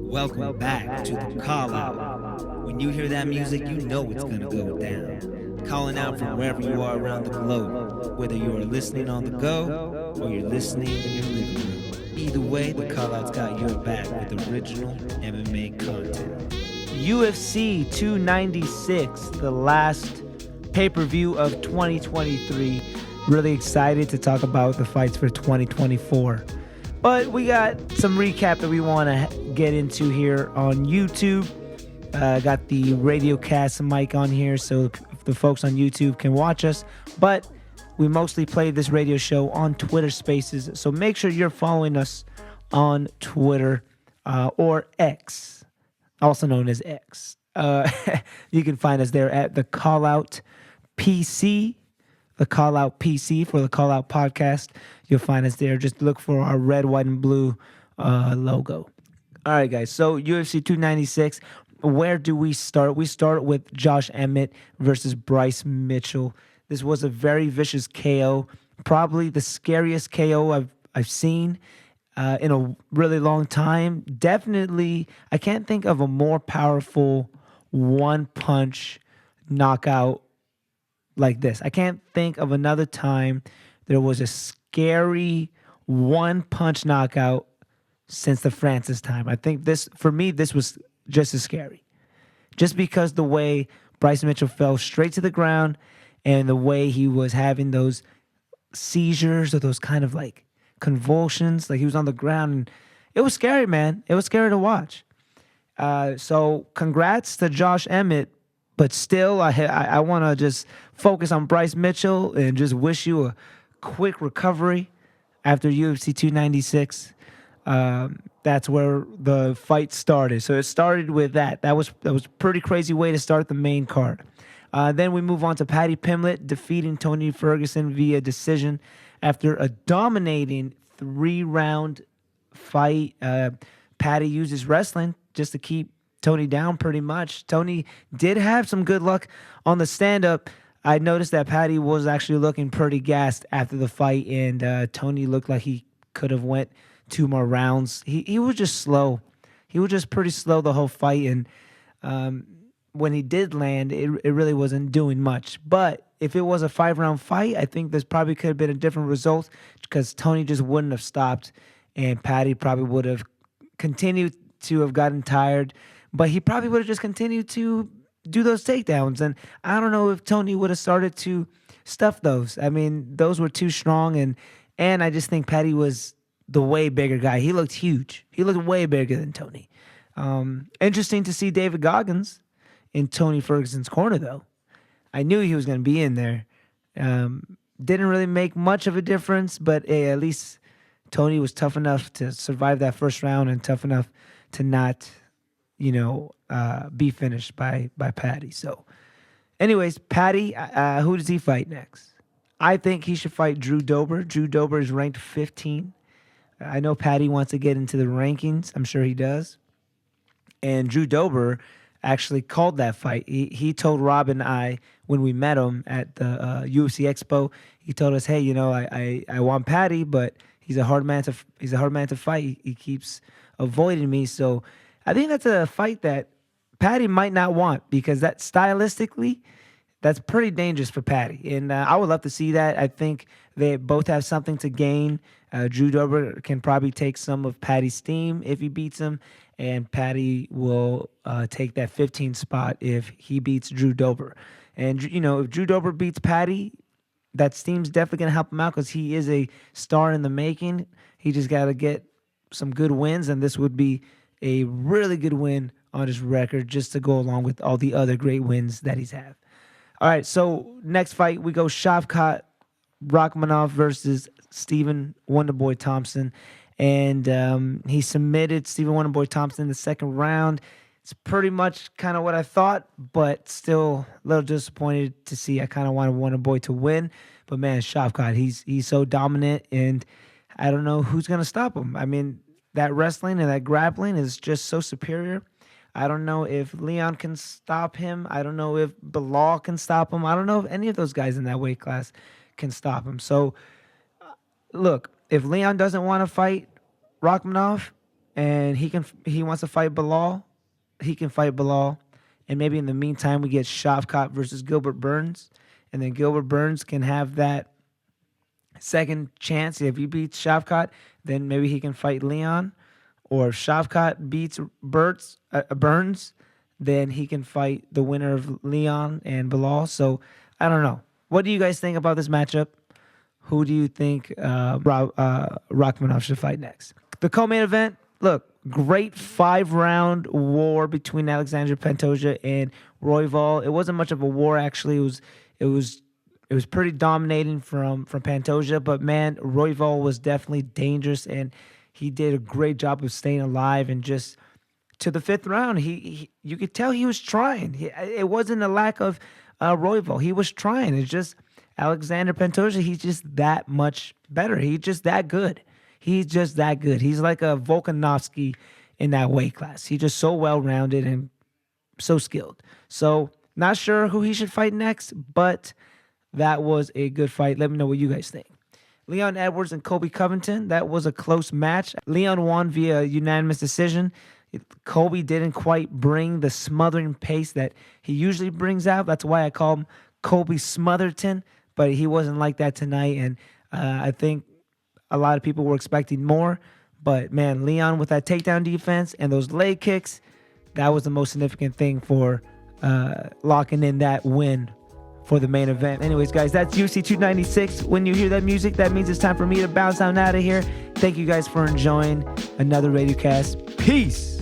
Welcome back to the Call Out. When you hear that music, you know it's gonna go down. Calling out from wherever you are around the globe, whether you are listening on the go or you're listening in your living room. Either way, the Call Out's got your back with original MMA content. UFC 296, the last pay-per-view of 2023. Really excited to talk about the fights for 2024. But we got some recap that we want to get into here on YouTube. Got the radio cast mic on here so the folks on YouTube can watch us. But we mostly play this radio show on Twitter Spaces. So make sure you're following us on Twitter or X, also known as X. You can find us there at the Call Out PC. The Call Out PC for the Call Out podcast. You'll find us there. Just look for our red, white, and blue logo. All right, guys. So UFC 296. Where do we start? We start with Josh Emmett versus Bryce Mitchell. This was a very vicious KO. Probably the scariest KO I've seen in a really long time. Definitely, I can't think of a more powerful one-punch knockout like this. I can't think of another time there was a scary one-punch knockout since the Francis time. I think this, for me, this was just as scary. Just because the way Bryce Mitchell fell straight to the ground and the way he was having those seizures or those kind of like convulsions, like he was on the ground. And it was scary, man. It was scary to watch. So congrats to Josh Emmett. But still, I want to just focus on Bryce Mitchell and just wish you a quick recovery after UFC 296. That's where the fight started. So it started with that. That was a pretty crazy way to start the main card. Then we move on to Paddy Pimblett defeating Tony Ferguson via decision after a dominating 3-round fight. Paddy uses wrestling just to keep Tony down pretty much. Tony did have some good luck on the stand-up. I noticed that Paddy was actually looking pretty gassed after the fight, and Tony looked like he could have went 2 more rounds. He was just slow. He was just pretty slow the whole fight, and when he did land, it really wasn't doing much. But if it was a 5-round fight, I think this probably could have been a different result because Tony just wouldn't have stopped, and Paddy probably would have continued to have gotten tired. But he probably would have just continued to do those takedowns. And I don't know if Tony would have started to stuff those. I mean, those were too strong. And I just think Paddy was the way bigger guy. He looked huge. He looked way bigger than Tony. Interesting to see David Goggins in Tony Ferguson's corner, though. I knew he was going to be in there. Didn't really make much of a difference, but hey, at least Tony was tough enough to survive that first round and tough enough to not be finished by Paddy. So anyways, Paddy, who does he fight next? I think he should fight Drew Dober. Drew Dober is ranked 15. I know Paddy wants to get into the rankings. I'm sure he does. And Drew Dober actually called that fight. He told Rob and I when we met him at the UFC Expo, he told us, hey, I want Paddy, but he's a hard man to fight. He keeps avoiding me. So I think that's a fight that Paddy might not want because that stylistically, that's pretty dangerous for Paddy. And I would love to see that. I think they both have something to gain. Drew Dober can probably take some of Paddy's steam if he beats him, and Paddy will take that 15 spot if he beats Drew Dober. And, if Drew Dober beats Paddy, that steam's definitely going to help him out because he is a star in the making. He just got to get some good wins, and this would be a really good win on his record just to go along with all the other great wins that he's had. All right, so next fight, we go Shavkat Rakhmonov versus Stephen Wonderboy Thompson. And he submitted Stephen Wonderboy Thompson in the second round. It's pretty much kind of what I thought, but still a little disappointed to see. I kind of wanted Wonderboy to win. But, man, Shavkat, he's so dominant, and I don't know who's going to stop him. I mean, that wrestling and that grappling is just so superior. I don't know if Leon can stop him. I don't know if Bilal can stop him. I don't know if any of those guys in that weight class can stop him. So, look, if Leon doesn't want to fight Rakhmonov, and he wants to fight Bilal, he can fight Bilal. And maybe in the meantime, we get Shavkat versus Gilbert Burns. And then Gilbert Burns can have that second chance. If he beats Shavkat, then maybe he can fight Leon. Or if Shavkat beats Burns, then he can fight the winner of Leon and Bilal. So, I don't know. What do you guys think about this matchup? Who do you think Rachmanov should fight next? The co-main event, look, great 5-round war between Alexander Pantoja and Royval. It wasn't much of a war, actually. It was pretty dominating from Pantoja, but man, Royval was definitely dangerous, and he did a great job of staying alive. And just to the 5th round, you could tell he was trying. It wasn't a lack of Royval. He was trying. It's just Alexander Pantoja, he's just that much better. He's just that good. He's just that good. He's like a Volkanovski in that weight class. He's just so well-rounded and so skilled. So not sure who he should fight next, but that was a good fight. Let me know what you guys think. Leon Edwards and Colby Covington, that was a close match. Leon won via unanimous decision. Colby didn't quite bring the smothering pace that he usually brings out. That's why I call him Colby Smotherton, but he wasn't like that tonight, and I think a lot of people were expecting more. But, man, Leon with that takedown defense and those leg kicks, that was the most significant thing for locking in that win for the main event. Anyways, guys, that's UFC 296. When you hear that music, that means it's time for me to bounce on out of here. Thank you guys for enjoying another RadioCast. Peace.